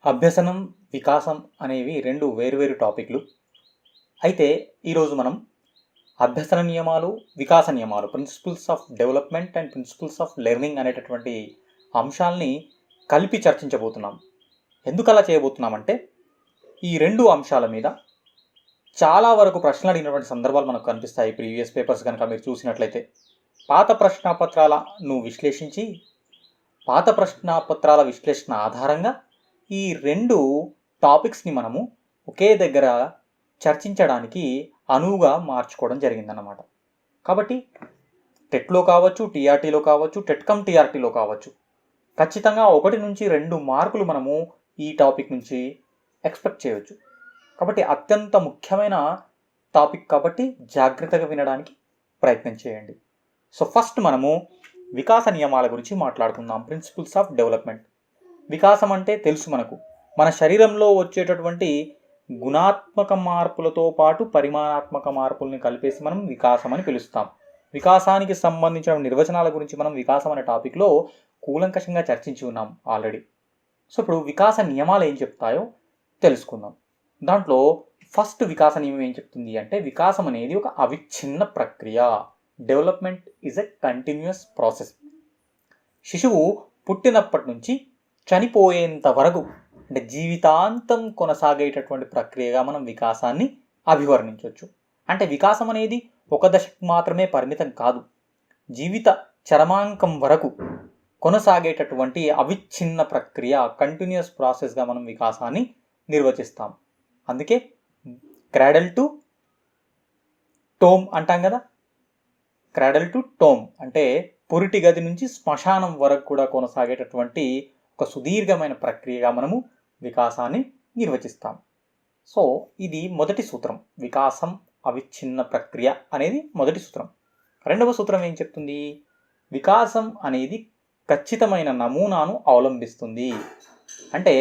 అభ్యసనం, వికాసం అనేవి రెండు వేరువేరు టాపిక్లు. అయితే ఈరోజు మనం అభ్యసన నియమాలు, వికాస నియమాలు, principles of development and principles of learning అనేటటువంటి అంశాలని కలిపి చర్చించబోతున్నాం. ఎందుకు అలా చేయబోతున్నామంటే ఈ రెండు అంశాల మీద చాలా వరకు ప్రశ్నలు అడిగినటువంటి సందర్భాలు మనకు కనిపిస్తాయి. ప్రీవియస్ పేపర్స్ కనుక మీరు చూసినట్లయితే పాత ప్రశ్నాపత్రాలను విశ్లేషించి పాత ప్రశ్నాపత్రాల విశ్లేషణ ఆధారంగా ఈ రెండు టాపిక్స్ని మనము ఒకే దగ్గర చర్చించడానికి అనువుగా మార్చుకోవడం జరిగిందన్నమాట. కాబట్టి టెట్లో కావచ్చు, టీఆర్టీలో కావచ్చు, టెట్కమ్ టీఆర్టీలో కావచ్చు, ఖచ్చితంగా 1 నుంచి 2 మార్కులు మనము ఈ టాపిక్ నుంచి ఎక్స్పెక్ట్ చేయవచ్చు. కాబట్టి అత్యంత ముఖ్యమైన టాపిక్ కాబట్టి జాగ్రత్తగా వినడానికి ప్రయత్నం చేయండి. సో ఫస్ట్ మనము వికాస నియమాల గురించి మాట్లాడుకుందాం. Principles of development. వికాసం అంటే తెలుసు మనకు, మన శరీరంలో వచ్చేటటువంటి గుణాత్మక మార్పులతో పాటు పరిమాణాత్మక మార్పుల్ని కలిపేసి మనం వికాసం అని పిలుస్తాం. వికాసానికి సంబంధించిన నిర్వచనాల గురించి మనం వికాసం అనే టాపిక్లో కూలంకషంగా చర్చించి ఉన్నాం ఆల్రెడీ. సో ఇప్పుడు వికాస నియమాలు ఏం చెప్తాయో తెలుసుకుందాం. దాంట్లో ఫస్ట్ వికాస నియమం ఏం చెప్తుంది అంటే, వికాసం అనేది ఒక అవిచ్ఛిన్న ప్రక్రియ. Development is a continuous process. శిశువు పుట్టినప్పటి నుంచి చనిపోయేంత వరకు అంటే జీవితాంతం కొనసాగేటటువంటి ప్రక్రియగా మనం వికాసాన్ని అభివర్ణించవచ్చు. అంటే వికాసం అనేది ఒక దశకు మాత్రమే పరిమితం కాదు, జీవిత చరమాంకం వరకు కొనసాగేటటువంటి అవిచ్ఛిన్న ప్రక్రియ, కంటిన్యూస్ ప్రాసెస్గా మనం వికాసాన్ని నిర్వచిస్తాం. అందుకే క్రాడల్ టు టోమ్ అంటాం కదా. క్రాడల్ టు టోమ్ అంటే పురిటి గది నుంచి శ్మశానం వరకు కూడా కొనసాగేటటువంటి ఒక సుదీర్ఘమైన ప్రక్రియగా మనము వికాసాన్ని నిర్వచిస్తాం. సో ఇది మొదటి సూత్రం. వికాసం అవిచ్ఛిన్న ప్రక్రియ అనేది మొదటి సూత్రం. రెండవ సూత్రం ఏం చెప్తుంది? వికాసం అనేది ఖచ్చితమైన నమూనాను అవలంబిస్తుంది. అంటే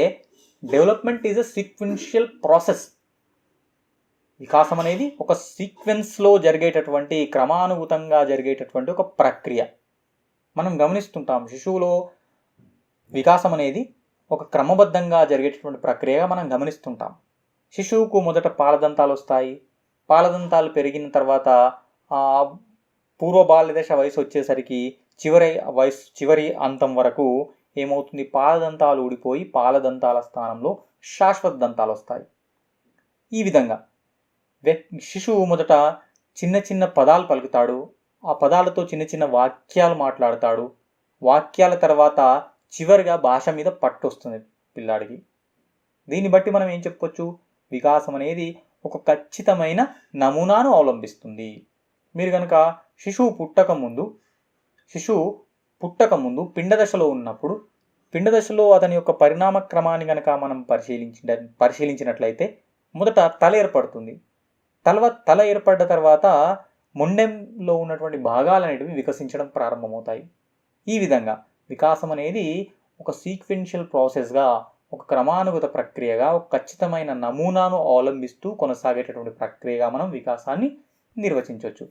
development is a sequential process. వికాసం అనేది ఒక సీక్వెన్స్లో జరిగేటటువంటి, క్రమానుగతంగా జరిగేటటువంటి ఒక ప్రక్రియ. మనం గమనిస్తుంటాం, శిశువులో వికాసం అనేది ఒక క్రమబద్ధంగా జరిగేటటువంటి ప్రక్రియగా మనం గమనిస్తుంటాం. శిశువుకు మొదట పాలదంతాలు వస్తాయి. పాలదంతాలు పెరిగిన తర్వాత పూర్వ బాల్య దశ వయసు వచ్చేసరికి చివరి అంతం వరకు ఏమవుతుంది? పాలదంతాలు ఊడిపోయి పాలదంతాల స్థానంలో శాశ్వత దంతాలు వస్తాయి. ఈ విధంగా శిశువు మొదట చిన్న చిన్న పదాలు పలుకుతాడు. ఆ పదాలతో చిన్న చిన్న వాక్యాలు మాట్లాడతాడు. వాక్యాల తర్వాత చివరిగా భాష మీద పట్టు వస్తుంది పిల్లాడికి. దీన్ని బట్టి మనం ఏం చెప్పుకోవచ్చు? వికాసం అనేది ఒక ఖచ్చితమైన నమూనాను అవలంబిస్తుంది. మీరు కనుక శిశువు పుట్టక ముందు పిండ దశలో ఉన్నప్పుడు, పిండ దశలో అతని యొక్క పరిణామ క్రమాన్ని కనుక మనం పరిశీలించినట్లయితే మొదట తల ఏర్పడుతుంది. తల ఏర్పడ్డ తర్వాత మొండెంలో ఉన్నటువంటి భాగాలు అనేటివి వికసించడం ప్రారంభమవుతాయి. ఈ విధంగా వికాసం అనేది ఒక సీక్వెన్షియల్ ప్రాసెస్గా, ఒక క్రమానుగత ప్రక్రియగా, ఒక ఖచ్చితమైన నమూనాను అవలంబిస్తూ కొనసాగేటటువంటి ప్రక్రియగా మనం వికాసాన్ని నిర్వచించవచ్చు.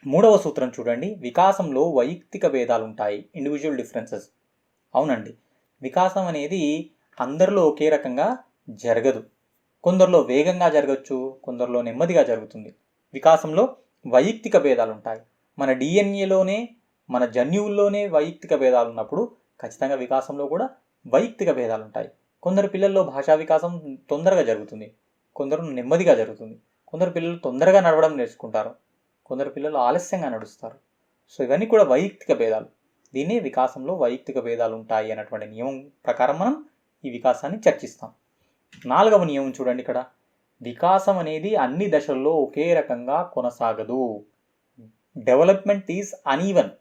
మూడవ సూత్రం చూడండి. వికాసంలో వైయక్తిక భేదాలు ఉంటాయి, ఇండివిజువల్ డిఫరెన్సెస్. అవునండి, వికాసం అనేది అందరిలో ఒకే రకంగా జరగదు. కొందరిలో వేగంగా జరగచ్చు, కొందరిలో నెమ్మదిగా జరుగుతుంది. వికాసంలో వైయక్తిక భేదాలు ఉంటాయి. మన డిఎన్ఏలోనే, మన జన్యువుల్లోనే వైయక్తిక భేదాలు ఉన్నప్పుడు ఖచ్చితంగా వికాసంలో కూడా వైయక్తిక భేదాలు ఉంటాయి. కొందరు పిల్లల్లో భాషా వికాసం తొందరగా జరుగుతుంది, కొందరు నెమ్మదిగా జరుగుతుంది. కొందరు పిల్లలు తొందరగా నడవడం నేర్చుకుంటారు, కొందరు పిల్లలు ఆలస్యంగా నడుస్తారు. సో ఇవన్నీ కూడా వైయక్తిక భేదాలు. దీన్నే వికాసంలో వైయక్తిక భేదాలు ఉంటాయి అన్నటువంటి నియమం ప్రకారం మనం ఈ వికాసాన్ని చర్చిస్తాం. 4వ నియమం చూడండి. ఇక్కడ వికాసం అనేది అన్ని దశల్లో ఒకే రకంగా కొనసాగదు. Development is uneven.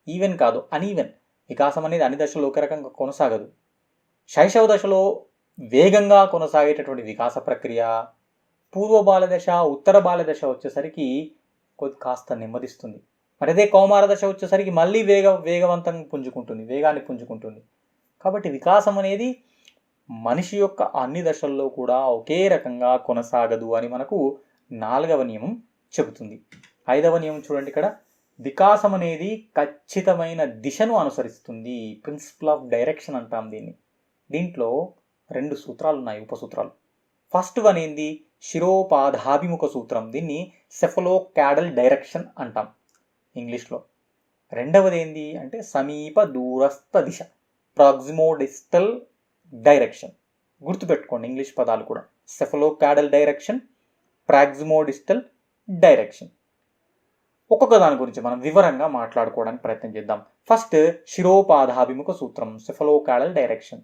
ఈవెన్ కాదు, అన్ఈవెన్. వికాసం అనేది అన్ని దశల్లో ఒకే రకంగా కొనసాగదు. శైశవ దశలో వేగంగా కొనసాగేటటువంటి వికాస ప్రక్రియ పూర్వ బాల దశ, ఉత్తర బాల దశ వచ్చేసరికి కాస్త నెమ్మదిస్తుంది. మరి అదే కౌమార దశ వచ్చేసరికి మళ్ళీ వేగాన్ని పుంజుకుంటుంది. కాబట్టి వికాసం అనేది మనిషి యొక్క అన్ని దశల్లో కూడా ఒకే రకంగా కొనసాగదు అని మనకు 4వ నియమం చెబుతుంది. 5వ నియమం చూడండి. ఇక్కడ వికాసం అనేది ఖచ్చితమైన దిశను అనుసరిస్తుంది. ప్రిన్సిపల్ ఆఫ్ డైరెక్షన్ అంటాం దీన్ని. దీంట్లో 2 సూత్రాలు ఉన్నాయి, ఉపసూత్రాలు. ఫస్ట్ వన్ ఏంది? శిరోపాదాభిముఖ సూత్రం. దీన్ని సెఫలోకాడల్ డైరెక్షన్ అంటాం ఇంగ్లీష్లో. రెండవది ఏంది అంటే సమీప దూరస్థ దిశ, ప్రాక్సిమోడిస్టల్ డైరెక్షన్. గుర్తుపెట్టుకోండి ఇంగ్లీష్ పదాలు కూడా. సెఫలోకాడల్ డైరెక్షన్, ప్రాక్సిమోడిస్టల్ డైరెక్షన్. ఒక్కొక్క దాని గురించి మనం వివరంగా మాట్లాడుకోవడానికి ప్రయత్నం చేద్దాం. ఫస్ట్ శిరోపాదాభిముఖ సూత్రం, సెఫలోకాడల్ డైరెక్షన్.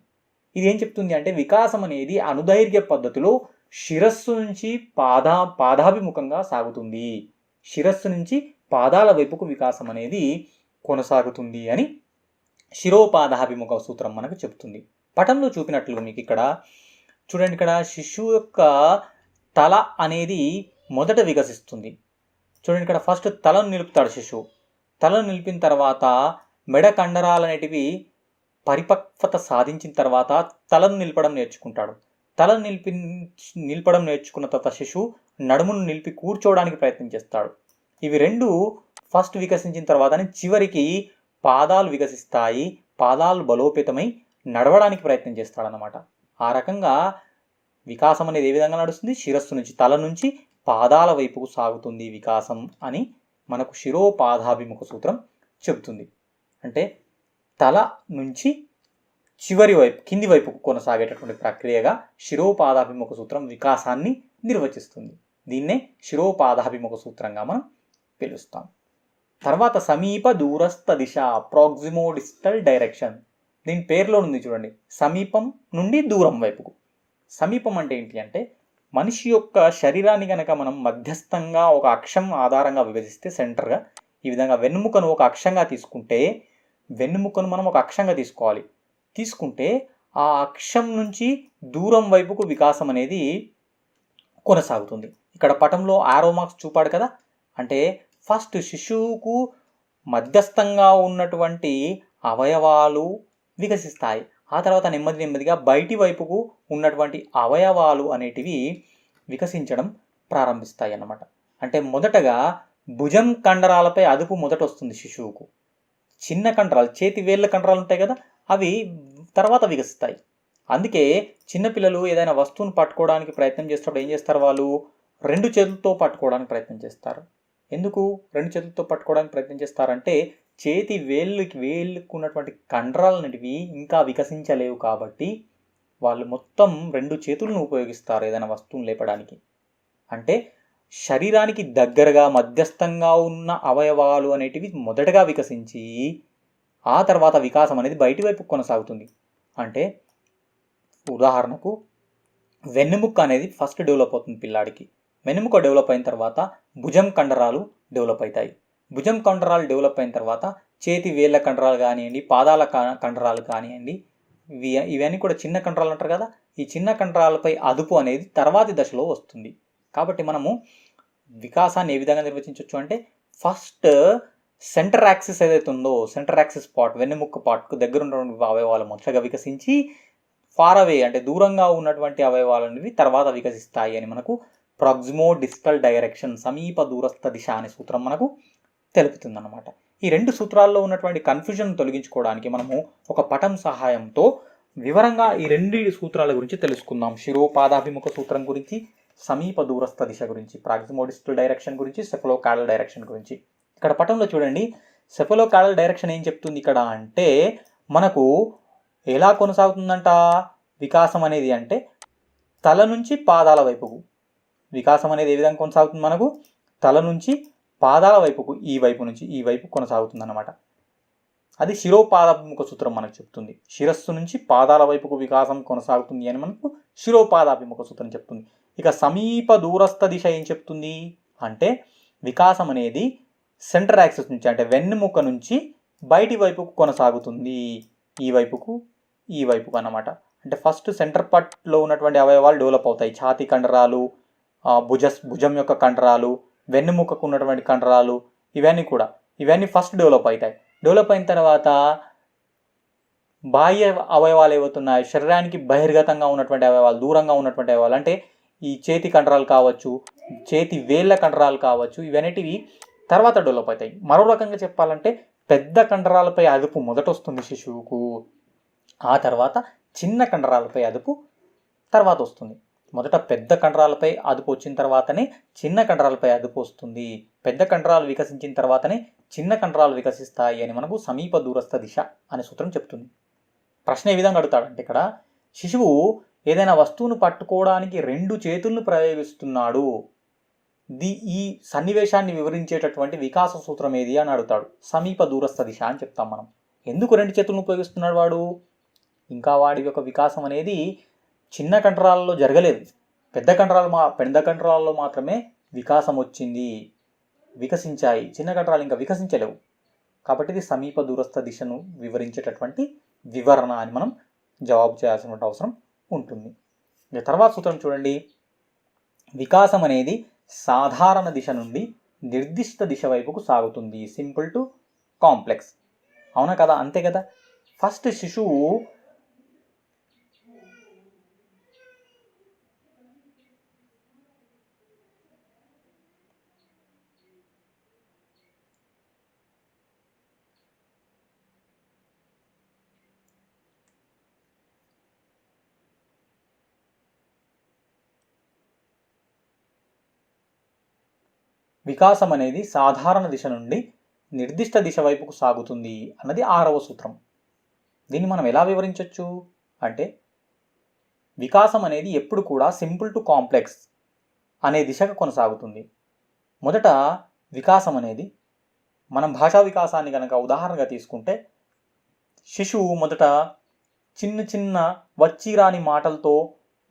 ఇది ఏం చెప్తుంది అంటే వికాసం అనేది అనుదైర్ఘ్య పద్ధతిలో శిరస్సు నుంచి పాదాభిముఖంగా సాగుతుంది. శిరస్సు నుంచి పాదాల వైపుకు వికాసం అనేది కొనసాగుతుంది అని శిరోపాదాభిముఖ సూత్రం మనకు చెప్తుంది. పటంలో చూపినట్లుగా మీకు ఇక్కడ చూడండి, ఇక్కడ శిశువు యొక్క తల అనేది మొదట వికసిస్తుంది. చూడండి, ఇక్కడ ఫస్ట్ తలను నిలుపుతాడు శిశువు. తలను నిలిపిన తర్వాత మెడ కండరాలు అనేటివి పరిపక్వత సాధించిన తర్వాత తలను నిలపడం నేర్చుకుంటాడు. తలను నిలపడం నేర్చుకున్న తర్వాత శిశువు నడుమును నిలిపి కూర్చోవడానికి ప్రయత్నం చేస్తాడు. ఇవి రెండు ఫస్ట్ వికసించిన తర్వాతనే చివరికి పాదాలు వికసిస్తాయి. పాదాలు బలోపేతమై నడవడానికి ప్రయత్నం చేస్తాడనమాట. ఆ రకంగా వికాసం అనేది ఏ విధంగా నడుస్తుంది? శిరస్సు నుంచి, తల నుంచి పాదాల వైపుకు సాగుతుంది వికాసం అని మనకు శిరోపాదాభిముఖ సూత్రం చెబుతుంది. అంటే తల నుంచి చివరి వైపు, కింది వైపుకు కొనసాగేటటువంటి ప్రక్రియగా శిరోపాదాభిముఖ సూత్రం వికాసాన్ని నిర్వచిస్తుంది. దీన్నే శిరోపాదాభిముఖ సూత్రంగా మనం పిలుస్తాం. తర్వాత సమీప దూరస్థ దిశ, ప్రాక్సిమోడిస్టల్ డైరెక్షన్. దీని పేరులో ఉంది చూడండి, సమీపం నుండి దూరం వైపుకు. సమీపం అంటే ఏంటి అంటే మనిషి యొక్క శరీరాన్ని కనుక మనం మధ్యస్థంగా ఒక అక్షం ఆధారంగా విభజిస్తే, సెంటర్గా ఈ విధంగా వెన్నుముకను ఒక అక్షంగా తీసుకుంటే, వెన్నుముకను మనం ఒక అక్షంగా తీసుకుంటే ఆ అక్షం నుంచి దూరం వైపుకు వికాసం అనేది కొనసాగుతుంది. ఇక్కడ పటంలో ఆరో మార్క్స్ చూపాడు కదా, అంటే ఫస్ట్ శిశువుకు మధ్యస్థంగా ఉన్నటువంటి అవయవాలు వికసిస్తాయి. ఆ తర్వాత నెమ్మదిగా బయటి వైపుకు ఉన్నటువంటి అవయవాలు అనేటివి వికసించడం ప్రారంభిస్తాయి అన్నమాట. అంటే మొదటగా భుజం కండరాలపై అదుపు మొదట వస్తుంది శిశువుకు. చిన్న కండరాలు, చేతి వేళ్ళ కండరాలు ఉంటాయి కదా, అవి తర్వాత వికసిస్తాయి. అందుకే చిన్నపిల్లలు ఏదైనా వస్తువును పట్టుకోవడానికి ప్రయత్నం చేస్తున్నప్పుడు ఏం చేస్తారు? వాళ్ళు 2 చేతులతో పట్టుకోవడానికి ప్రయత్నం చేస్తారు. ఎందుకు 2 చేతులతో పట్టుకోవడానికి ప్రయత్నం చేస్తారంటే చేతి వేళ్ళకు ఉన్నటువంటి కండరాలు అనేటివి ఇంకా వికసించలేవు కాబట్టి వాళ్ళు మొత్తం 2 చేతులను ఉపయోగిస్తారు ఏదైనా వస్తువును లేపడానికి. అంటే శరీరానికి దగ్గరగా మధ్యస్థంగా ఉన్న అవయవాలు అనేటివి మొదటగా వికసించి ఆ తర్వాత వికాసం అనేది బయటి వైపు కొనసాగుతుంది. అంటే ఉదాహరణకు వెన్నెముక అనేది ఫస్ట్ డెవలప్ అవుతుంది పిల్లాడికి. వెన్నెముక డెవలప్ అయిన తర్వాత భుజం కండరాలు డెవలప్ అవుతాయి. భుజం కండరాలు డెవలప్ అయిన తర్వాత చేతి వేళ్ళ కండరాలు కానివ్వండి, పాదాల కండరాలు కానివ్వండి, ఇవన్నీ కూడా చిన్న కండరాలు అంటారు కదా, ఈ చిన్న కండరాలపై అదుపు అనేది తర్వాతి దశలో వస్తుంది. కాబట్టి మనము వికాసాన్ని ఏ విధంగా నిర్వచించవచ్చు అంటే ఫస్ట్ సెంటర్ యాక్సిస్ ఏదైతే ఉందో, సెంటర్ యాక్సిస్ పార్ట్, వెన్నెముక్క పార్ట్కు దగ్గర ఉన్నటువంటి అవయవాలు మొదటగా వికసించి ఫార్ అవే అంటే దూరంగా ఉన్నటువంటి అవయవాలు అనేవి తర్వాత వికసిస్తాయి అని మనకు ప్రాక్సిమోడిస్టల్ డైరెక్షన్, సమీప దూరస్థ దిశ అనే సూత్రం మనకు తెలుపుతుంది అన్నమాట. ఈ 2 సూత్రాల్లో ఉన్నటువంటి కన్ఫ్యూజన్ తొలగించుకోవడానికి మనము ఒక పటం సహాయంతో వివరంగా ఈ 2 సూత్రాల గురించి తెలుసుకుందాం. శిరోపాదాభిముఖ సూత్రం గురించి, సమీప దూరస్థ దిశ గురించి, ప్రాక్సిమోడిస్టల్ డైరెక్షన్ గురించి, సెఫలోకాడల్ డైరెక్షన్ గురించి. ఇక్కడ పటంలో చూడండి, సెఫలోకాడల్ డైరెక్షన్ ఏం చెప్తుంది ఇక్కడ అంటే మనకు ఎలా కొనసాగుతుందంట వికాసం అనేది అంటే తల నుంచి పాదాల వైపుకు వికాసం అనేది ఏ విధంగా కొనసాగుతుంది? మనకు తల నుంచి పాదాల వైపుకు, ఈ వైపు నుంచి ఈ వైపు కొనసాగుతుంది అన్నమాట. అది శిరోపాదాభిముఖ సూత్రం మనకు చెప్తుంది. శిరస్సు నుంచి పాదాల వైపుకు వికాసం కొనసాగుతుంది అని మనకు శిరోపాదాభిముఖ సూత్రం చెప్తుంది. ఇక సమీప దూరస్థ దిశ ఏం చెప్తుంది అంటే వికాసం అనేది సెంటర్ యాక్సిస్ నుంచి అంటే వెన్నెముక నుంచి బయటి వైపుకు కొనసాగుతుంది, ఈ వైపుకు అన్నమాట. అంటే ఫస్ట్ సెంటర్ పార్ట్లో ఉన్నటువంటి అవయవాలు డెవలప్ అవుతాయి. ఛాతీ కండరాలు, భుజం యొక్క కండరాలు, వెన్నెముకకు ఉన్నటువంటి కండరాలు, ఇవన్నీ ఫస్ట్ డెవలప్ అవుతాయి. డెవలప్ అయిన తర్వాత బాహ్య అవయవాలు ఏవవుతున్నాయి, శరీరానికి బహిర్గతంగా ఉన్నటువంటి అవయవాలు, దూరంగా ఉన్నటువంటి అవయవాలు అంటే ఈ చేతి కండరాలు కావచ్చు, చేతి వేళ్ళ కండరాలు కావచ్చు, ఇవన్నిటివి తర్వాత డెవలప్ అవుతాయి. మరో రకంగా చెప్పాలంటే పెద్ద కండరాలపై అదుపు మొదట వస్తుంది శిశువుకు. ఆ తర్వాత చిన్న కండరాలపై అదుపు తర్వాత వస్తుంది. మొదట పెద్ద కండరాలపై అదుపు వచ్చిన తర్వాతనే చిన్న కండరాలపై అదుపు వస్తుంది. పెద్ద కండరాలు వికసించిన తర్వాతనే చిన్న కండరాలు వికసిస్తాయి అని మనకు సమీప దూరస్థ దిశ అనే సూత్రం చెప్తుంది. ప్రశ్న ఏ విధంగా అడుగుతాడంటే ఇక్కడ శిశువు ఏదైనా వస్తువును పట్టుకోవడానికి 2 చేతులను ప్రయోగిస్తున్నాడు. ఈ సన్నివేశాన్ని వివరించేటటువంటి వికాస సూత్రం ఏది అని అడుగుతాడు. సమీప దూరస్థ దిశ అని చెప్తాం మనం. ఎందుకు 2 చేతులను ఉపయోగిస్తున్నాడు వాడు? ఇంకా వాడి యొక్క వికాసం అనేది చిన్న కండరాలలో జరగలేదు. పెద్ద కండరాలలో మాత్రమే వికాసం వచ్చింది, వికసించాయి. చిన్న కండరాలు ఇంకా వికసించలేవు. కాబట్టి ఇది సమీప దూరస్థ దిశను వివరించేటటువంటి వివరణ అని మనం జవాబు చేయాల్సిన అవసరం ఉంటుంది. ఇక తర్వాత సూత్రం చూడండి. వికాసం అనేది సాధారణ దిశ నుండి నిర్దిష్ట దిశ వైపుకు సాగుతుంది. Simple to complex. అవునా కదా? అంతే కదా. ఫస్ట్ శిశువు వికాసం అనేది సాధారణ దిశ నుండి నిర్దిష్ట దిశ వైపుకు సాగుతుంది అన్నది 6వ సూత్రం. దీన్ని మనం ఎలా వివరించవచ్చు అంటే వికాసం అనేది ఎప్పుడు కూడా సింపుల్ టు కాంప్లెక్స్ అనే దిశగా కొనసాగుతుంది. మొదట వికాసం అనేది మనం భాషా వికాసాన్ని కనుక ఉదాహరణగా తీసుకుంటే శిశువు మొదట చిన్న చిన్న వచ్చిరాని మాటలతో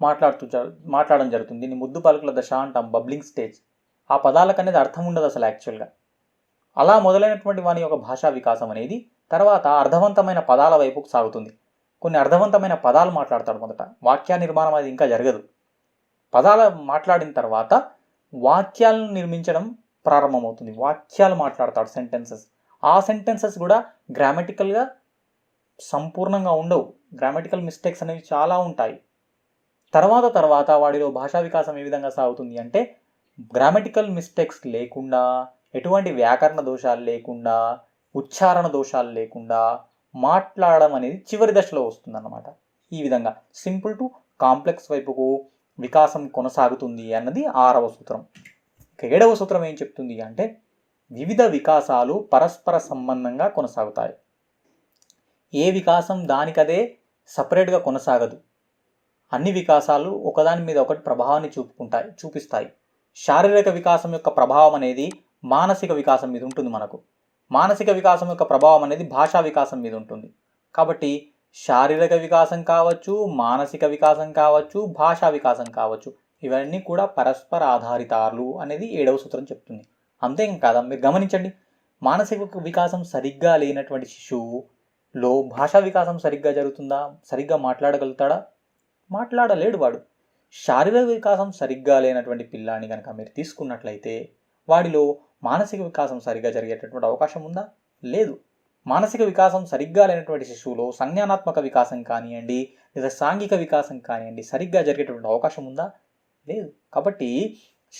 మాట్లాడడం జరుగుతుంది. దీన్ని ముద్దు పలుకుల దశ అంటాం, బబ్లింగ్ స్టేజ్. ఆ పదాలకు అనేది అర్థం ఉండదు అసలు యాక్చువల్గా. అలా మొదలైనటువంటి వాని యొక్క భాషా వికాసం అనేది తర్వాత అర్థవంతమైన పదాల వైపుకు సాగుతుంది. కొన్ని అర్థవంతమైన పదాలు మాట్లాడతాడు మొదట. వాక్య నిర్మాణం అది ఇంకా జరగదు. పదాలు మాట్లాడిన తర్వాత వాక్యాలను నిర్మించడం ప్రారంభమవుతుంది. వాక్యాలు మాట్లాడతాడు, సెంటెన్సెస్. ఆ సెంటెన్సెస్ కూడా గ్రామటికల్గా సంపూర్ణంగా ఉండవు. గ్రామటికల్ మిస్టేక్స్ అనేవి చాలా ఉంటాయి. తర్వాత వాడిలో భాషా వికాసం ఏ విధంగా సాగుతుంది అంటే గ్రామటికల్ మిస్టేక్స్ లేకుండా, ఎటువంటి వ్యాకరణ దోషాలు లేకుండా, ఉచ్చారణ దోషాలు లేకుండా మాట్లాడడం అనేది చివరి దశలో వస్తుందన్నమాట. ఈ విధంగా సింపుల్ టు కాంప్లెక్స్ వైపుకు వికాసం కొనసాగుతుంది అన్నది 6వ సూత్రం. ఇక 7వ సూత్రం ఏం చెప్తుంది అంటే వివిధ వికాసాలు పరస్పర సంబంధంగా కొనసాగుతాయి. ఏ వికాసం దానికదే సపరేట్గా కొనసాగదు. అన్ని వికాసాలు ఒకదాని మీద ఒకటి ప్రభావాన్ని చూపిస్తాయి. శారీరక వికాసం యొక్క ప్రభావం అనేది మానసిక వికాసం మీద ఉంటుంది మనకు. మానసిక వికాసం యొక్క ప్రభావం అనేది భాషా వికాసం మీద ఉంటుంది. కాబట్టి శారీరక వికాసం కావచ్చు, మానసిక వికాసం కావచ్చు, భాషా వికాసం కావచ్చు, ఇవన్నీ కూడా పరస్పర ఆధారితాలు అనేది 7వ సూత్రం చెప్తుంది. అంతేకాదా, మీరు గమనించండి, మానసిక వికాసం సరిగ్గా లేనటువంటి శిశువులో భాషా వికాసం సరిగ్గా జరుగుతుందా? సరిగ్గా మాట్లాడగలుగుతాడా? మాట్లాడలేడు వాడు. శారీరక వికాసం సరిగ్గా లేనటువంటి పిల్లాన్ని కనుక మీరు తీసుకున్నట్లయితే వాడిలో మానసిక వికాసం సరిగ్గా జరిగేటటువంటి అవకాశం ఉందా? లేదు. మానసిక వికాసం సరిగ్గా లేనటువంటి శిశువులో సంజ్ఞానాత్మక వికాసం కానివ్వండి, లేదా సాంఘిక వికాసం కానివ్వండి సరిగ్గా జరిగేటటువంటి అవకాశం ఉందా? లేదు. కాబట్టి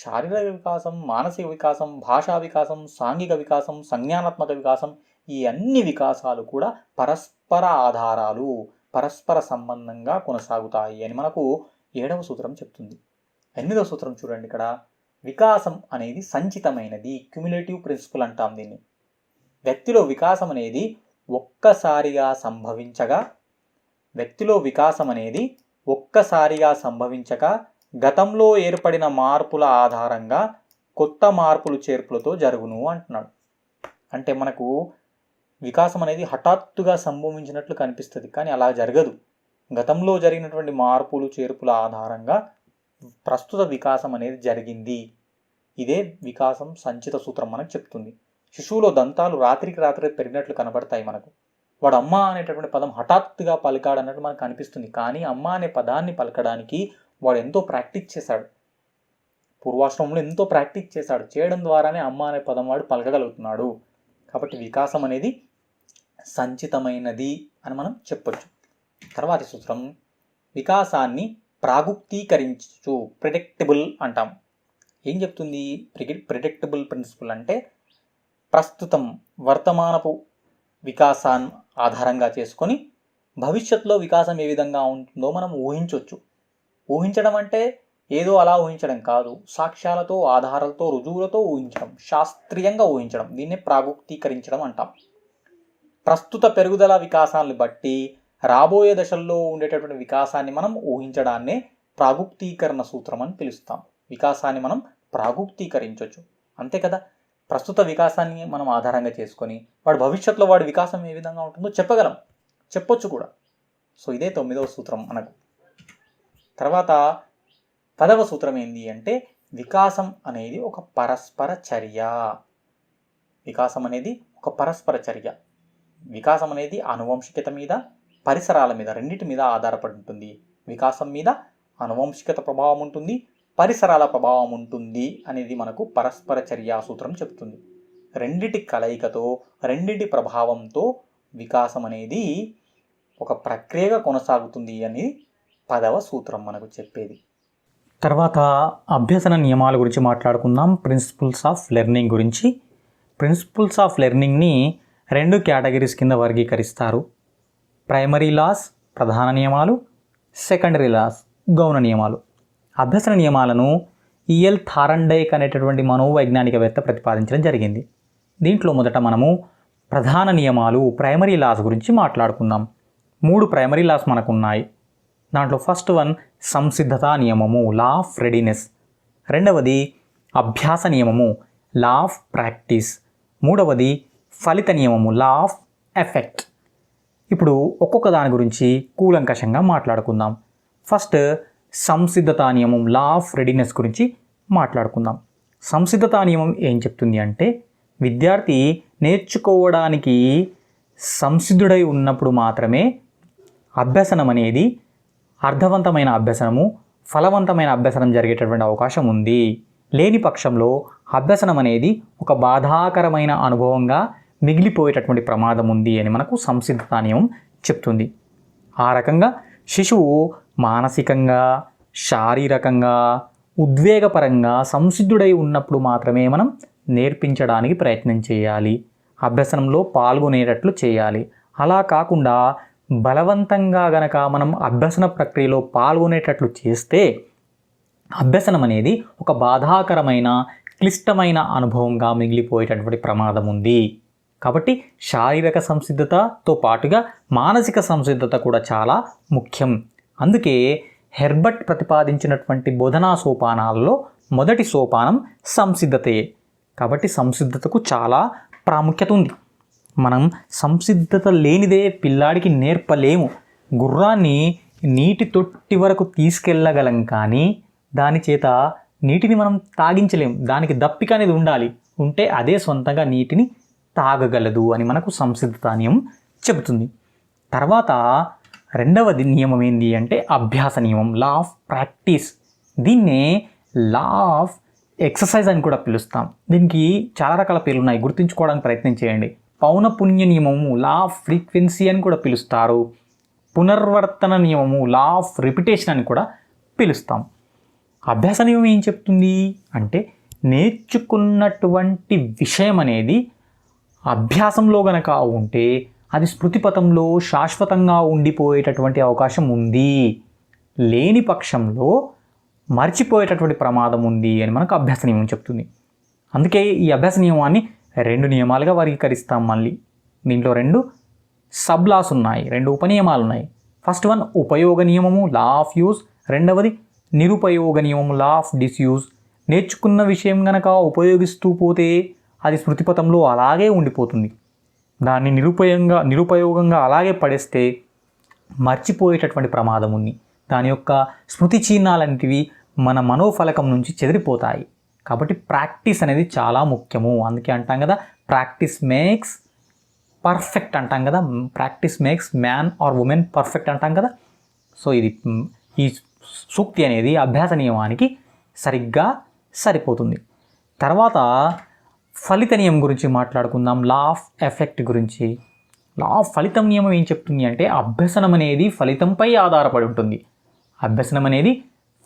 శారీరక వికాసం, మానసిక వికాసం, భాషా వికాసం, సాంఘిక వికాసం, సంజ్ఞానాత్మక వికాసం, ఈ అన్ని వికాసాలు కూడా పరస్పర ఆధారాలు, పరస్పర సంబంధంగా కొనసాగుతాయి అని మనకు 7వ సూత్రం చెప్తుంది. 8వ సూత్రం చూడండి. ఇక్కడ వికాసం అనేది సంచితమైనది, క్యుములేటివ్ ప్రిన్సిపల్ అంటాం దీన్ని. వ్యక్తిలో వికాసం అనేది ఒక్కసారిగా సంభవించగా గతంలో ఏర్పడిన మార్పుల ఆధారంగా కొత్త మార్పులు చేర్పులతో జరుగును అంటున్నాడు. అంటే మనకు వికాసం అనేది హఠాత్తుగా సంభవించినట్లు కనిపిస్తుంది, కానీ అలా జరగదు. గతంలో జరిగినటువంటి మార్పులు చేర్పుల ఆధారంగా ప్రస్తుత వికాసం అనేది జరిగింది. ఇదే వికాసం సంచిత సూత్రం మనకు చెప్తుంది. శిశువులో దంతాలు రాత్రికి రాత్రి పెరిగినట్లు కనబడతాయి మనకు. వాడు అమ్మ అనేటటువంటి పదం హఠాత్తుగా పలికాడన్నట్టు మనకు అనిపిస్తుంది, కానీ అమ్మ అనే పదాన్ని పలకడానికి వాడు ఎంతో ప్రాక్టీస్ చేశాడు. పూర్వాశ్రమంలో ఎంతో ప్రాక్టీస్ చేశాడు. చేయడం ద్వారానే అమ్మ అనే పదం వాడు పలకగలుగుతున్నాడు. కాబట్టి వికాసం అనేది సంచితమైనది అని మనం చెప్పొచ్చు. తర్వాతి సూత్రం వికాసాన్ని ప్రాగుక్తీకరించు, ప్రిడిక్టబుల్ అంటాం. ఏం చెప్తుంది? ప్రిడిక్టబుల్ ప్రిన్సిపల్ అంటే ప్రస్తుతం వర్తమానపు వికాసాన్ని ఆధారంగా చేసుకొని భవిష్యత్తులో వికాసం ఏ విధంగా ఉంటుందో మనం ఊహించవచ్చు. ఊహించడం అంటే ఏదో అలా ఊహించడం కాదు, సాక్ష్యాలతో, ఆధారాలతో, రుజువులతో ఊహించడం, శాస్త్రీయంగా ఊహించడం. దీన్నే ప్రాగుక్తీకరించడం అంటాం. ప్రస్తుత పెరుగుదల వికాసాన్ని బట్టి రాబోయే దశల్లో ఉండేటటువంటి వికాసాన్ని మనం ఊహించడాన్నే ప్రాగుక్తీకరణ సూత్రం అని పిలుస్తాం. వికాసాన్ని మనం ప్రాగుక్తీకరించవచ్చు, అంతే కదా. ప్రస్తుత వికాసాన్ని మనం ఆధారంగా చేసుకొని వాడి భవిష్యత్తులో వాడి వికాసం ఏ విధంగా ఉంటుందో చెప్పగలం, చెప్పొచ్చు కూడా. సో ఇదే 9వ సూత్రం మనకు. తర్వాత 10వ సూత్రం ఏంటి అంటే వికాసం అనేది ఒక పరస్పర చర్య. వికాసం అనేది ఒక పరస్పర చర్య. వికాసం అనేది ఆనువంశికత మీద, పరిసరాల మీద, రెండింటి మీద ఆధారపడి ఉంటుంది. వికాసం మీద ఆనువంశికత ప్రభావం ఉంటుంది, పరిసరాల ప్రభావం ఉంటుంది అనేది మనకు పరస్పర చర్యా సూత్రం చెప్తుంది. రెండిటి కలయికతో, రెండిటి ప్రభావంతో వికాసం అనేది ఒక ప్రక్రియగా కొనసాగుతుంది అని 10వ సూత్రం మనకు చెప్పేది. తర్వాత అభ్యసన నియమాల గురించి మాట్లాడుకుందాం. ప్రిన్సిపల్స్ ఆఫ్ లెర్నింగ్ గురించి. ప్రిన్సిపల్స్ ఆఫ్ లెర్నింగ్ని 2 కేటగిరీస్ కింద వర్గీకరిస్తారు. ప్రైమరీ లాస్ ప్రధాన నియమాలు, సెకండరీ లాస్ గౌణ నియమాలు. అభ్యసన నియమాలను ఈఎల్ థారండైక్ అనేటటువంటి మనోవైజ్ఞానికవేత్త ప్రతిపాదించడం జరిగింది. దీంట్లో మొదట మనము ప్రధాన నియమాలు, ప్రైమరీ లాస్ గురించి మాట్లాడుకుందాం. 3 ప్రైమరీ లాస్ మనకు ఉన్నాయి. దాంట్లో ఫస్ట్ వన్ సంసిద్ధతా నియమము, లా ఆఫ్ రెడీనెస్. రెండవది అభ్యాస నియమము, లా ఆఫ్ ప్రాక్టీస్. మూడవది ఫలిత నియమము, లా ఆఫ్ ఎఫెక్ట్. ఇప్పుడు ఒక్కొక్క దాని గురించి కూలంకషంగా మాట్లాడుకుందాం. ఫస్ట్ సంసిద్ధతా నియమం, లా ఆఫ్ రెడీనెస్ గురించి మాట్లాడుకుందాం. సంసిద్ధతా నియమం ఏం చెప్తుంది అంటే విద్యార్థి నేర్చుకోవడానికి సంసిద్ధుడై ఉన్నప్పుడు మాత్రమే అభ్యసనం అనేది అర్థవంతమైన అభ్యసనము, ఫలవంతమైన అభ్యసనం జరిగేటటువంటి అవకాశం ఉంది. లేని పక్షంలో అభ్యసనం అనేది ఒక బాధాకరమైన అనుభవంగా మిగిలిపోయేటటువంటి ప్రమాదం ఉంది అని మనకు సంసిద్ధతా నియమం చెప్తుంది. ఆ రకంగా శిశువు మానసికంగా, శారీరకంగా, ఉద్వేగపరంగా సంసిద్ధుడై ఉన్నప్పుడు మాత్రమే మనం నేర్పించడానికి ప్రయత్నం చేయాలి, అభ్యసనంలో పాల్గొనేటట్లు చేయాలి. అలా కాకుండా బలవంతంగా గనక మనం అభ్యసన ప్రక్రియలో పాల్గొనేటట్లు చేస్తే అభ్యసనం అనేది ఒక బాధాకరమైన, క్లిష్టమైన అనుభవంగా మిగిలిపోయేటటువంటి ప్రమాదం ఉంది. కాబట్టి శారీరక సంసిద్ధతతో పాటుగా మానసిక సంసిద్ధత కూడా చాలా ముఖ్యం. అందుకే హెర్బర్ట్ ప్రతిపాదించినటువంటి బోధనా సోపానాలలో మొదటి సోపానం సంసిద్ధతయే. కాబట్టి సంసిద్ధతకు చాలా ప్రాముఖ్యత ఉంది. మనం సంసిద్ధత లేనిదే పిల్లాడికి నేర్పలేము. గుర్రాన్ని నీటి తొట్టి వరకు తీసుకెళ్ళగలం, కానీ దాని చేత నీటిని మనం తాగించలేం. దానికి దప్పిక అనేది ఉండాలి, ఉంటే అదే సొంతంగా నీటిని తాగగలదు అని మనకు సంసిద్ధతా నియమం చెబుతుంది. తర్వాత రెండవది నియమం ఏంటి అంటే అభ్యాస నియమం, లా ఆఫ్ ప్రాక్టీస్. దీన్నే లా ఆఫ్ ఎక్సర్సైజ్ అని కూడా పిలుస్తాం. దీనికి చాలా రకాల పేర్లు ఉన్నాయి, గుర్తుంచుకోవడానికి ప్రయత్నం చేయండి. పౌనపుణ్య నియమము, లా ఆఫ్ ఫ్రీక్వెన్సీ అని కూడా పిలుస్తారు. పునర్వర్తన నియమము, లా ఆఫ్ రిపిటేషన్ అని కూడా పిలుస్తాం. అభ్యాస నియమం ఏం చెప్తుంది అంటే నేర్చుకున్నటువంటి విషయం అనేది అభ్యాసంలో గనక ఉంటే అది స్మృతిపథంలో శాశ్వతంగా ఉండిపోయేటటువంటి అవకాశం ఉంది. లేని పక్షంలో మర్చిపోయేటటువంటి ప్రమాదం ఉంది అని మనకు అభ్యాస నియమం చెప్తుంది. అందుకే ఈ అభ్యాస నియమాన్ని 2 నియమాలుగా వర్గీకరిస్తాం. మళ్ళీ దీంట్లో 2 సబ్ లాస్ ఉన్నాయి, 2 ఉపనియమాలు ఉన్నాయి. ఫస్ట్ వన్ ఉపయోగ నియమము, లా ఆఫ్ యూజ్. రెండవది నిరుపయోగ నియమము, లా ఆఫ్ డిస్యూజ్. నేర్చుకున్న విషయం గనక ఉపయోగిస్తూ పోతే అది స్మృతిపథంలో అలాగే ఉండిపోతుంది. దాన్ని నిరుపయోగంగా అలాగే పడేస్తే మర్చిపోయేటటువంటి ప్రమాదం ఉంది. దాని యొక్క స్మృతి చిహ్నాలన్నిటివి మన మనోఫలకం నుంచి చెదిరిపోతాయి. కాబట్టి ప్రాక్టీస్ అనేది చాలా ముఖ్యము. అందుకే అంటాం కదా, ప్రాక్టీస్ మేక్స్ పర్ఫెక్ట్ అంటాం కదా, practice makes man or women perfect అంటాం కదా. సో ఈ సూక్తి అనేది అభ్యాస నియమానికి సరిగ్గా సరిపోతుంది. తర్వాత ఫలిత నియమం గురించి మాట్లాడుకుందాం, లా ఆఫ్ ఎఫెక్ట్ గురించి. లా ఆఫ్ ఫలితం నియమం ఏం చెప్తుంది అంటే అభ్యసనం అనేది ఫలితంపై ఆధారపడి ఉంటుంది. అభ్యసనం అనేది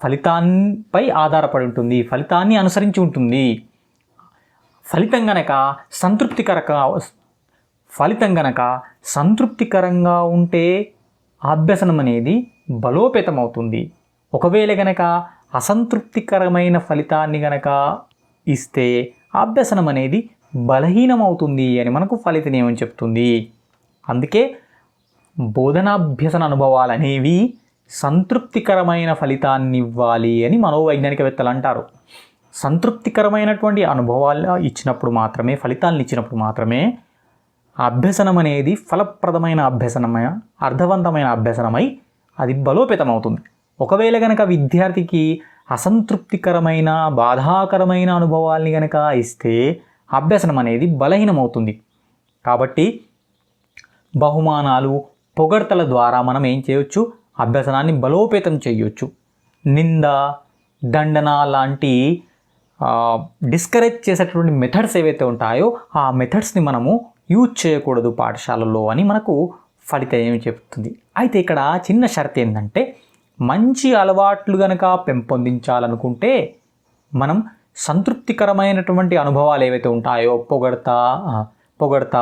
ఫలితాన్పై ఆధారపడి ఉంటుంది, ఫలితాన్ని అనుసరించి ఉంటుంది. ఫలితం గనక సంతృప్తికరంగా ఉంటే అభ్యసనం అనేది బలోపేతమవుతుంది. ఒకవేళ గనక అసంతృప్తికరమైన ఫలితాన్ని గనక ఇస్తే అభ్యసనం అనేది బలహీనమవుతుంది అని మనకు ఫలిత నియమం చెప్తుంది. అందుకే బోధనాభ్యసన అనుభవాలు అనేవి సంతృప్తికరమైన ఫలితాన్ని ఇవ్వాలి అని మనోవైజ్ఞానికవేత్తలు అంటారు. సంతృప్తికరమైనటువంటి అనుభవాలు ఇచ్చినప్పుడు మాత్రమే, ఫలితాలను ఇచ్చినప్పుడు మాత్రమే అభ్యసనం అనేది ఫలప్రదమైన అభ్యసనమై, అర్థవంతమైన అభ్యసనమై అది బలోపేతమవుతుంది. ఒకవేళ గనక విద్యార్థికి అసంతృప్తికరమైన, బాధాకరమైన అనుభవాల్ని గనక ఇస్తే అభ్యసనం అనేది బలహీనమవుతుంది. కాబట్టి బహుమానాలు, పొగడ్తల ద్వారా మనం ఏం చేయొచ్చు? అభ్యసనాన్ని బలోపేతం చేయొచ్చు. నింద, దండన లాంటి డిస్కరేజ్ చేసేటటువంటి మెథడ్స్ ఏవైతే ఉంటాయో ఆ మెథడ్స్ని మనము యూజ్ చేయకూడదు పాఠశాలలో అని మనకు ఫలితం ఏమి చెప్తుంది. అయితే ఇక్కడ చిన్న షరతు ఏంటంటే, మంచి అలవాట్లు కనుక పెంపొందించాలనుకుంటే మనం సంతృప్తికరమైనటువంటి అనుభవాలు ఏవైతే ఉంటాయో, పొగడ్త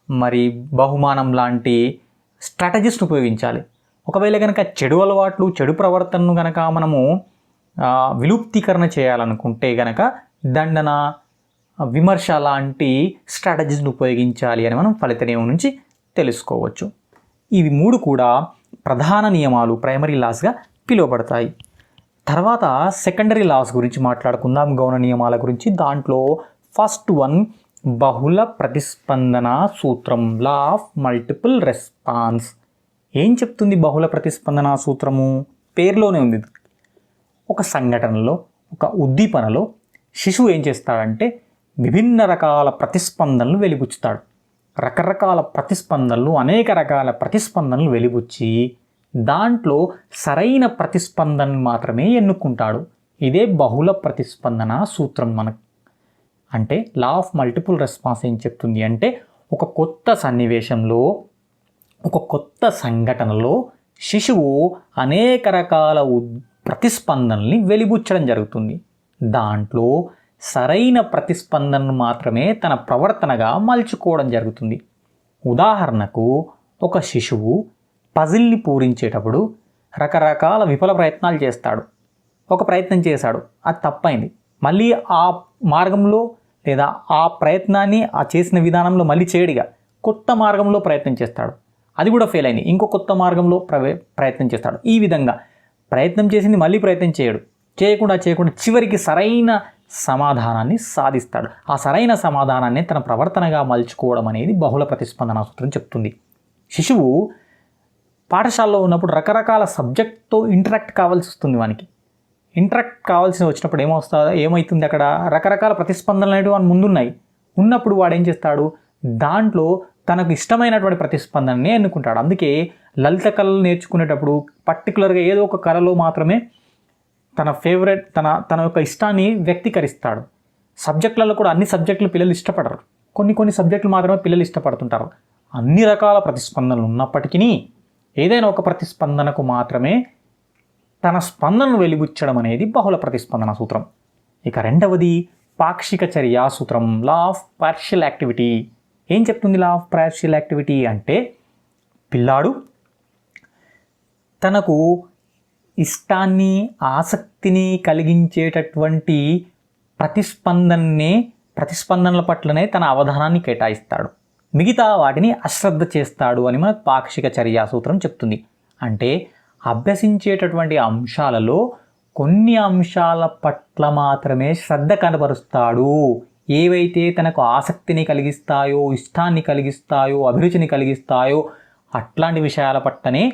మరి బహుమానం లాంటి స్ట్రాటజీస్ని ఉపయోగించాలి. ఒకవేళ కనుక చెడు అలవాట్లు, చెడు ప్రవర్తనను కనుక మనము విలుప్తీకరణ చేయాలనుకుంటే కనుక దండన, విమర్శ లాంటి స్ట్రాటజీస్ని ఉపయోగించాలి అని మనం ఫలిత నియమం నుంచి తెలుసుకోవచ్చు. ఇవి 3 కూడా ప్రధాన నియమాలు, ప్రైమరీ లాస్గా పిలువబడతాయి. తర్వాత సెకండరీ లాస్ గురించి మాట్లాడుకుందాం, గౌణ నియమాల గురించి. దాంట్లో ఫస్ట్ వన్ బహుళ ప్రతిస్పందన సూత్రం, లా ఆఫ్ మల్టిపుల్ రెస్పాన్స్. ఏం చెప్తుంది బహుళ ప్రతిస్పందన సూత్రము? పేరులోనే ఉంది. ఒక సంఘటనలో, ఒక ఉద్దీపనలో శిశువు ఏం చేస్తాడంటే విభిన్న రకాల ప్రతిస్పందనలు వెలిబుచ్చుతాడు. రకరకాల ప్రతిస్పందనలు, అనేక రకాల ప్రతిస్పందనలు వెలిబుచ్చి దాంట్లో సరైన ప్రతిస్పందనను మాత్రమే ఎన్నుకుంటాడు. ఇదే బహుళ ప్రతిస్పందన సూత్రం. మనకు అంటే లా ఆఫ్ మల్టిపుల్ రెస్పాన్స్ ఏం చెప్తుంది అంటే, ఒక కొత్త సన్నివేశంలో, ఒక కొత్త సంఘటనలో శిశువు అనేక రకాల ప్రతిస్పందనల్ని వెలిబుచ్చడం జరుగుతుంది. దాంట్లో సరైన ప్రతిస్పందనను మాత్రమే తన ప్రవర్తనగా మలుచుకోవడం జరుగుతుంది. ఉదాహరణకు, ఒక శిశువు పజిల్ని పూరించేటప్పుడు రకరకాల విఫల ప్రయత్నాలు చేస్తాడు. ఒక ప్రయత్నం చేశాడు, అది తప్పైంది. మళ్ళీ ఆ మార్గంలో లేదా ఆ ప్రయత్నాన్ని ఆ చేసిన విధానంలో మళ్ళీ చేయడిగా కొత్త మార్గంలో ప్రయత్నం చేస్తాడు, అది కూడా ఫెయిల్ అయింది. ఇంకో కొత్త మార్గంలో ప్రయత్నం చేస్తాడు. ఈ విధంగా ప్రయత్నం చేసింది మళ్ళీ ప్రయత్నం చేయకుండా చివరికి సరైన సమాధానాన్ని సాధిస్తాడు. ఆ సరైన సమాధానాన్ని తన ప్రవర్తనగా మలుచుకోవడం అనేది బహుళ ప్రతిస్పందన సూత్రం చెప్తుంది. శిశువు పాఠశాలలో ఉన్నప్పుడు రకరకాల సబ్జెక్ట్తో ఇంటరాక్ట్ కావాల్సి వస్తుంది. వానికి ఇంటరాక్ట్ కావాల్సి వచ్చినప్పుడు ఏమవుతుంది, అక్కడ రకరకాల ప్రతిస్పందనలు అనేవి వాని ముందున్నాయి. ఉన్నప్పుడు వాడు ఏం చేస్తాడు, దాంట్లో తనకు ఇష్టమైనటువంటి ప్రతిస్పందనని ఎన్నుకుంటాడు. అందుకే లలిత కళలు నేర్చుకునేటప్పుడు పర్టికులర్గా ఏదో ఒక కళలో మాత్రమే తన ఫేవరెట్, తన యొక్క ఇష్టాన్ని వ్యక్తీకరిస్తాడు. సబ్జెక్టులలో కూడా అన్ని సబ్జెక్టులు పిల్లలు ఇష్టపడరు, కొన్ని సబ్జెక్టులు మాత్రమే పిల్లలు ఇష్టపడుతుంటారు. అన్ని రకాల ప్రతిస్పందనలు ఉన్నప్పటికీ ఏదైనా ఒక ప్రతిస్పందనకు మాత్రమే తన స్పందనను వెలిబుచ్చడం అనేది బహుళ ప్రతిస్పందన సూత్రం. ఇక రెండవది పాక్షిక చర్యా సూత్రం, లా ఆఫ్ పార్షియల్ యాక్టివిటీ. ఏం చెప్తుంది లా ఆఫ్ పార్షియల్ యాక్టివిటీ అంటే, పిల్లాడు తనకు ఇష్టాన్ని, ఆసక్తిని కలిగించేటటువంటి ప్రతిస్పందనల పట్లనే తన అవధానాన్ని కేటాయిస్తాడు, మిగతా వాటిని అశ్రద్ధ చేస్తాడు అని మనకు పాక్షిక చర్యా సూత్రం చెప్తుంది. అంటే అభ్యసించేటటువంటి అంశాలలో కొన్ని అంశాల పట్ల మాత్రమే శ్రద్ధ కనబరుస్తాడు. ఏవైతే తనకు ఆసక్తిని కలిగిస్తాయో, ఇష్టాన్ని కలిగిస్తాయో, అభిరుచిని కలిగిస్తాయో అట్లాంటి విషయాల పట్లనే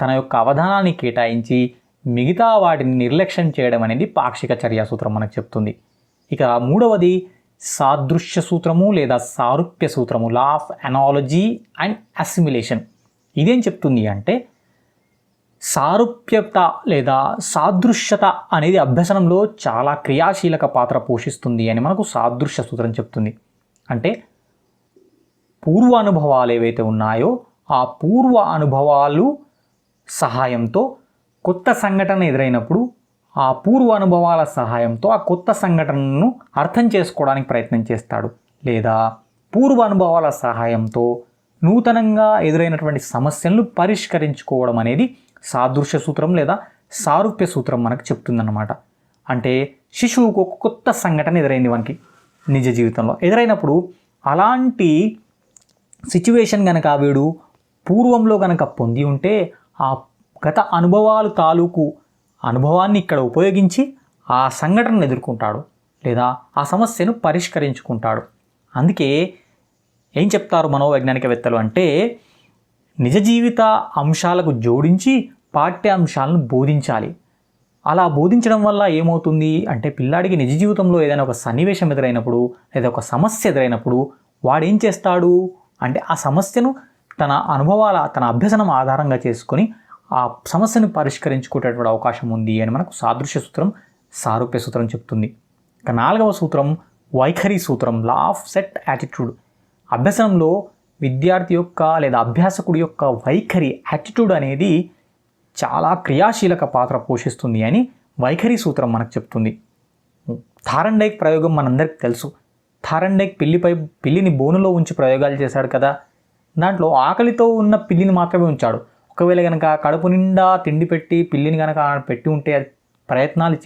తన యొక్క అవధానాన్ని కేటాయించి మిగతా వాటిని నిర్లక్ష్యం చేయడం అనేది పాక్షిక చర్యా సూత్రం మనకు చెప్తుంది. ఇక మూడవది సాదృశ్య సూత్రము లేదా సారూప్య సూత్రము, law of analogy and assimilation. ఇదేం చెప్తుంది అంటే, సారూప్యత లేదా సాదృశ్యత అనేది అభ్యసనంలో చాలా క్రియాశీలక పాత్ర పోషిస్తుంది అని మనకు సాదృశ్య సూత్రం చెప్తుంది. అంటే పూర్వ అనుభవాలు ఏవైతే ఉన్నాయో ఆ పూర్వ అనుభవాలు సహాయంతో కొత్త సంఘటన ఎదురైనప్పుడు ఆ పూర్వ అనుభవాల సహాయంతో ఆ కొత్త సంఘటనను అర్థం చేసుకోవడానికి ప్రయత్నం చేస్తాడు. లేదా పూర్వ అనుభవాల సహాయంతో నూతనంగా ఎదురైనటువంటి సమస్యలను పరిష్కరించుకోవడం అనేది సాదృశ్య సూత్రం లేదా సారూప్య సూత్రం మనకు చెప్తుందన్నమాట. అంటే శిశువుకు ఒక కొత్త సంఘటన ఎదురైంది మనకి నిజ జీవితంలో. ఎదురైనప్పుడు అలాంటి సిచ్యువేషన్ కనుక వీడు పూర్వంలో కనుక పొంది ఉంటే ఆ గత అనుభవాలు తాలూకు అనుభవాన్ని ఇక్కడ ఉపయోగించి ఆ సంఘటనను ఎదుర్కొంటాడు లేదా ఆ సమస్యను పరిష్కరించుకుంటాడు. అందుకే ఏం చెప్తారు మనోవైజ్ఞానికవేత్తలు అంటే, నిజ జీవిత అంశాలకు జోడించి పాఠ్యాంశాలను బోధించాలి. అలా బోధించడం వల్ల ఏమవుతుంది అంటే, పిల్లాడికి నిజ జీవితంలో ఏదైనా ఒక సన్నివేశం ఎదురైనప్పుడు లేదా ఒక సమస్య ఎదురైనప్పుడు వాడు ఏం చేస్తాడు అంటే, ఆ సమస్యను తన అనుభవాల తన అభ్యసనం ఆధారంగా చేసుకొని ఆ సమస్యను పరిష్కరించుకునేటువంటి అవకాశం ఉంది అని మనకు సాదృశ్య సూత్రం సారూప్య సూత్రం చెప్తుంది. ఇక 4వ సూత్రం వైఖరి సూత్రం, లా ఆఫ్ సెట్ యాటిట్యూడ్. అభ్యసనంలో విద్యార్థి యొక్క లేదా అభ్యాసకుడి యొక్క వైఖరి యాటిట్యూడ్ అనేది చాలా క్రియాశీలక పాత్ర పోషిస్తుంది అని వైఖరి సూత్రం మనకు చెప్తుంది. థారండైక్ ప్రయోగం మనందరికీ తెలుసు. థారండైక్ పిల్లిని బోనులో ఉంచి ప్రయోగాలు చేశాడు కదా. దాంట్లో ఆకలితో ఉన్న పిల్లిని మాత్రమే ఉంచాడు. ఒకవేళ కనుక కడుపు నిండా తిండి పెట్టి పిల్లిని కనుక పెట్టి ఉంటే యత్నాలు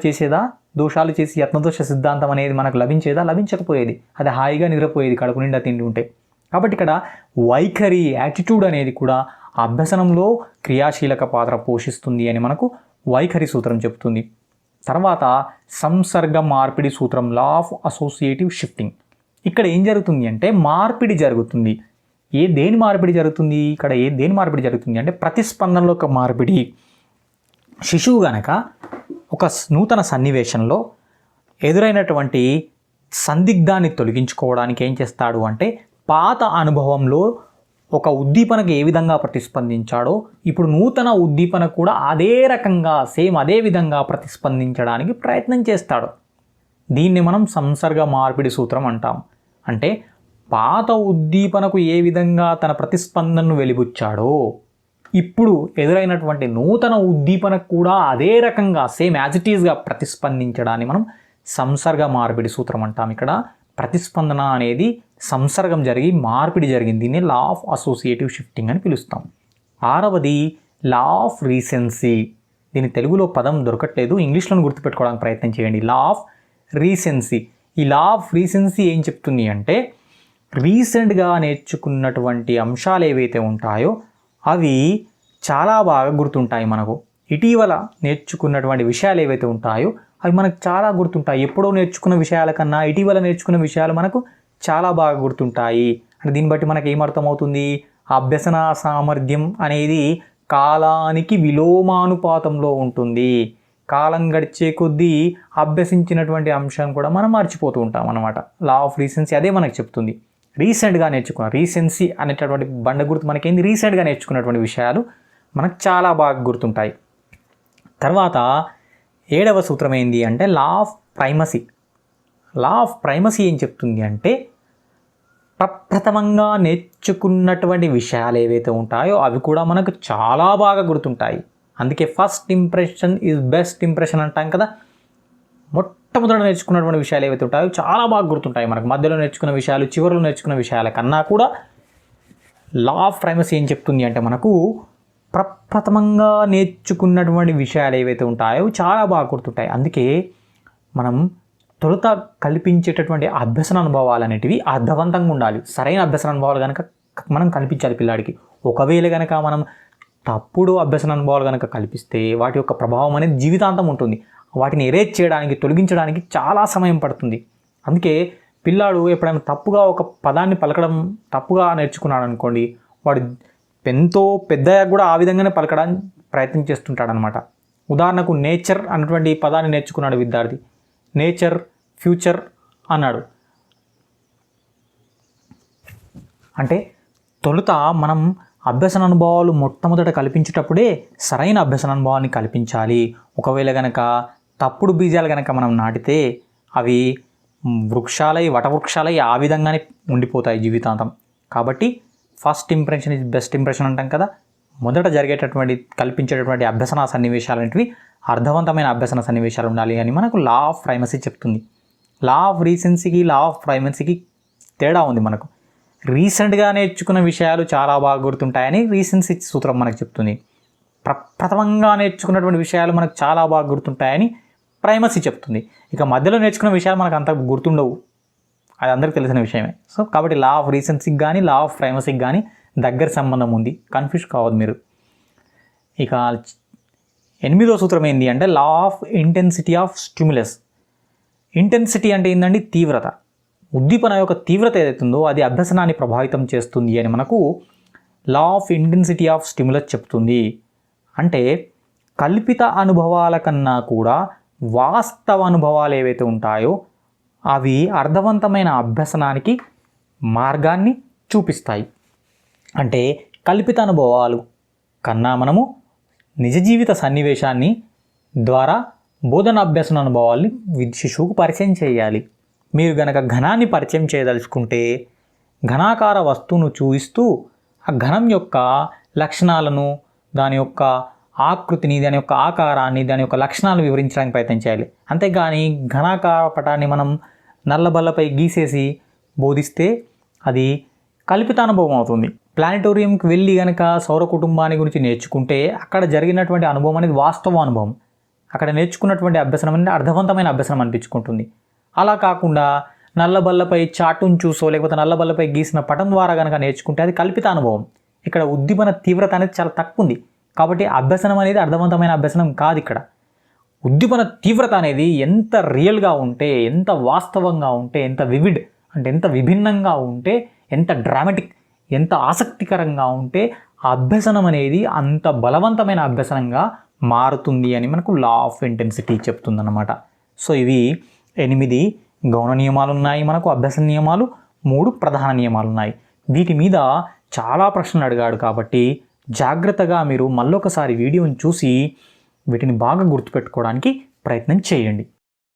చేసేదా, దోషాలు చేసి యత్నదోష సిద్ధాంతం అనేది మనకు లభించకపోయేది. అది హాయిగా నిద్రపోయేది కడుపు నిండా తిండి ఉంటే. కాబట్టి ఇక్కడ వైఖరి యాటిట్యూడ్ అనేది కూడా అభ్యసనంలో క్రియాశీలక పాత్ర పోషిస్తుంది అని మనకు వైఖరి సూత్రం చెప్తుంది. తర్వాత సంసర్గ మార్పిడి సూత్రం, లా ఆఫ్ అసోసియేటివ్ షిఫ్టింగ్. ఇక్కడ ఏం జరుగుతుంది అంటే మార్పిడి జరుగుతుంది. దేని మార్పిడి జరుగుతుంది అంటే ప్రతిస్పందనలో ఒక మార్పిడి. శిశువు గనక ఒక నూతన సన్నివేశంలో ఎదురైనటువంటి సందిగ్ధాన్ని తొలగించుకోవడానికి ఏం చేస్తాడు అంటే, పాత అనుభవంలో ఒక ఉద్దీపనకు ఏ విధంగా ప్రతిస్పందించాడో ఇప్పుడు నూతన ఉద్దీపన కూడా అదే రకంగా అదే విధంగా ప్రతిస్పందించడానికి ప్రయత్నం చేస్తాడు. దీన్ని మనం సంసర్గ మార్పిడి సూత్రం అంటాం. అంటే పాత ఉద్దీపనకు ఏ విధంగా తన ప్రతిస్పందనను వెలిబుచ్చాడో ఇప్పుడు ఎదురైనటువంటి నూతన ఉద్దీపనకు కూడా అదే రకంగా యాజ్ ఇట్ ఈస్గా ప్రతిస్పందించడాన్ని మనం సంసర్గ మార్పిడి సూత్రం అంటాం. ఇక్కడ ప్రతిస్పందన అనేది సంసర్గం జరిగి మార్పిడి జరిగింది. దీన్ని లా ఆఫ్ అసోసియేటివ్ షిఫ్టింగ్ అని పిలుస్తాం. 6వది లా ఆఫ్ రీసెన్సీ. దీని తెలుగులో పదం దొరకట్లేదు, ఇంగ్లీష్లో గుర్తుపెట్టుకోవడానికి ప్రయత్నం చేయండి. Law of recency. ఈ లా ఆఫ్ రీసెన్సీ ఏం చెప్తుంది అంటే, రీసెంట్గా నేర్చుకున్నటువంటి అంశాలు ఏవైతే ఉంటాయో అవి చాలా బాగా గుర్తుంటాయి మనకు. ఇటీవల నేర్చుకున్నటువంటి విషయాలు ఏవైతే ఉంటాయో అవి మనకు చాలా గుర్తుంటాయి. ఎప్పుడో నేర్చుకున్న విషయాల కన్నా ఇటీవల నేర్చుకున్న విషయాలు మనకు చాలా బాగా గుర్తుంటాయి. అంటే దీన్ని బట్టి మనకు ఏమర్థమవుతుంది, అభ్యసన సామర్థ్యం అనేది కాలానికి విలోమానుపాతంలో ఉంటుంది. కాలం గడిచే కొద్దీ అభ్యసించినటువంటి అంశం కూడా మనం మర్చిపోతూ ఉంటాం అన్నమాట. లా ఆఫ్ రీసెన్సీ అదే మనకు చెప్తుంది. రీసెంట్గా నేర్చుకున్న రీసెన్సీ అనేటటువంటి బండ గుర్తు మనకేంది, రీసెంట్గా నేర్చుకున్నటువంటి విషయాలు మనకు చాలా బాగా గుర్తుంటాయి. తర్వాత 7వ సూత్రం ఏంది అంటే law of primacy. Law of primacy ఏం చెప్తుంది అంటే, ప్రప్రథమంగా నేర్చుకున్నటువంటి విషయాలు ఏవైతే ఉంటాయో అవి కూడా మనకు చాలా బాగా గుర్తుంటాయి. అందుకే first impression is best impression అంటాం కదా. మొట్టమొదట నేర్చుకున్నటువంటి విషయాలు ఏవైతే ఉంటాయో చాలా బాగా గుర్తుంటాయి మనకు. మధ్యలో నేర్చుకున్న విషయాలు, చివరిలో నేర్చుకున్న విషయాల కన్నా కూడా లా ఆఫ్ ప్రైమసీ ఏం చెప్తుంది అంటే, మనకు ప్రప్రథమంగా నేర్చుకున్నటువంటి విషయాలు ఏవైతే ఉంటాయో చాలా బాగా గుర్తుంటాయి. అందుకే మనం తొలుత కల్పించేటటువంటి అభ్యసన అనుభవాలు అనేటివి అర్థవంతంగా ఉండాలి. సరైన అభ్యసన అనుభవాలు కనుక మనం కల్పించాలి పిల్లాడికి. ఒకవేళ కనుక మనం తప్పుడు అభ్యసన అనుభవాలు కనుక కల్పిస్తే వాటి యొక్క ప్రభావం అనేది జీవితాంతం ఉంటుంది. వాటిని ఎరేజ్ చేయడానికి, తొలగించడానికి చాలా సమయం పడుతుంది. అందుకే పిల్లాడు ఎప్పుడైనా తప్పుగా ఒక పదాన్ని పలకడం తప్పుగా నేర్చుకున్నాడు అనుకోండి, వాడు ఎంతో పెద్దగా కూడా ఆ విధంగానే పలకడానికి ప్రయత్నం చేస్తుంటాడనమాట. ఉదాహరణకు నేచర్ అన్నటువంటి పదాన్ని నేర్చుకున్నాడు విద్యార్థి, నేచర్ ఫ్యూచర్ అన్నాడు. అంటే తొలుత మనం అభ్యసన అనుభవాలు మొట్టమొదట కల్పించేటప్పుడే సరైన అభ్యసన అనుభవాన్ని కల్పించాలి. ఒకవేళ కనుక తప్పుడు బీజాలు కనుక మనం నాటితే అవి వటవృక్షాలై ఆ విధంగానే ఉండిపోతాయి జీవితాంతం. కాబట్టి first impression is best impression అంటాం కదా. మొదట కల్పించేటటువంటి అభ్యసన సన్నివేశాలు అనేటివి అర్థవంతమైన అభ్యసన సన్నివేశాలు ఉండాలి అని మనకు లా ఆఫ్ ప్రైమసీ చెప్తుంది. లా ఆఫ్ రీసెన్సీకి లా ఆఫ్ ప్రైమసీకి తేడా ఉంది మనకు. రీసెంట్గా నేర్చుకున్న విషయాలు చాలా బాగా గుర్తుంటాయని రీసెన్సీ సూత్రం మనకు చెప్తుంది. ప్రథమంగా నేర్చుకున్నటువంటి విషయాలు మనకు చాలా బాగా గుర్తుంటాయని ప్రైమసీ చెప్తుంది. ఇక మధ్యలో నేర్చుకున్న విషయాలు మనకు అంత గుర్తుండవు, అది అందరికీ తెలిసిన విషయమే. సో కాబట్టి లా ఆఫ్ రీసెన్సీకి కానీ లా ఆఫ్ ప్రైమసీకి కానీ దగ్గర సంబంధం ఉంది, కన్ఫ్యూజ్ కావద్దు మీరు. ఇక 8వ సూత్రం ఏంటి అంటే law of intensity of stimulus. Intensity అంటే ఏంటండి? తీవ్రత. ఉద్దీపన యొక్క తీవ్రత ఏదైతుందో అది అభ్యసనాన్ని ప్రభావితం చేస్తుంది అని మనకు law of intensity of stimulus చెప్తుంది. అంటే కల్పిత అనుభవాల కన్నా కూడా వాస్తవ అనుభవాలు ఏవైతే ఉంటాయో అవి అర్థవంతమైన అభ్యసనానికి మార్గాన్ని చూపిస్తాయి. అంటే కల్పిత అనుభవాలు కన్నా మనము నిజ జీవిత సన్నివేశాన్ని ద్వారా బోధన అభ్యసన అనుభవాల్ని శిశువుకు పరిచయం చేయాలి. మీరు గనక ఘనాన్ని పరిచయం చేయదలుచుకుంటే ఘనాకార వస్తువును చూపిస్తూ ఆ ఘనం యొక్క లక్షణాలను, దాని యొక్క ఆకృతిని, దాని యొక్క ఆకారాన్ని, దాని యొక్క లక్షణాలను వివరించడానికి ప్రయత్నం చేయాలి. అంతేగాని ఘనాకార పటాన్ని మనం నల్లబల్లపై గీసేసి బోధిస్తే అది కల్పిత అనుభవం అవుతుంది. ప్లానిటోరియంకి వెళ్ళి కనుక సౌర కుటుంబాన్ని గురించి నేర్చుకుంటే అక్కడ జరిగినటువంటి అనుభవం అనేది వాస్తవ అనుభవం. అక్కడ నేర్చుకున్నటువంటి అభ్యసనం అనేది అర్థవంతమైన అభ్యసనం అనిపించుకుంటుంది. అలా కాకుండా నల్లబల్లపై చార్టును చూసో లేకపోతే నల్లబల్లపై గీసిన పటం ద్వారా కనుక నేర్చుకుంటే అది కల్పిత అనుభవం. ఇక్కడ ఉద్దీపన తీవ్రత అనేది చాలా తక్కువ ఉంది. కాబట్టి అభ్యసనం అనేది అర్థవంతమైన అభ్యసనం కాదు. ఇక్కడ ఉద్దీపన తీవ్రత అనేది ఎంత రియల్గా ఉంటే, ఎంత వాస్తవంగా ఉంటే, ఎంత వివిడ్ అంటే ఎంత విభిన్నంగా ఉంటే, ఎంత డ్రామాటిక్, ఎంత ఆసక్తికరంగా ఉంటే ఆ అభ్యసనం అనేది అంత బలవంతమైన అభ్యసనంగా మారుతుంది అని మనకు లా ఆఫ్ ఇంటెన్సిటీ చెప్తుందన్నమాట. సో ఇవి 8 గౌణ నియమాలు ఉన్నాయి మనకు, అభ్యసన నియమాలు, 3 ప్రధాన నియమాలు ఉన్నాయి. వీటి మీద చాలా ప్రశ్నలు అడిగాడు కాబట్టి జాగ్రత్తగా మీరు మళ్ళొకసారి వీడియోని చూసి వీటిని బాగా గుర్తుపెట్టుకోవడానికి ప్రయత్నం చేయండి.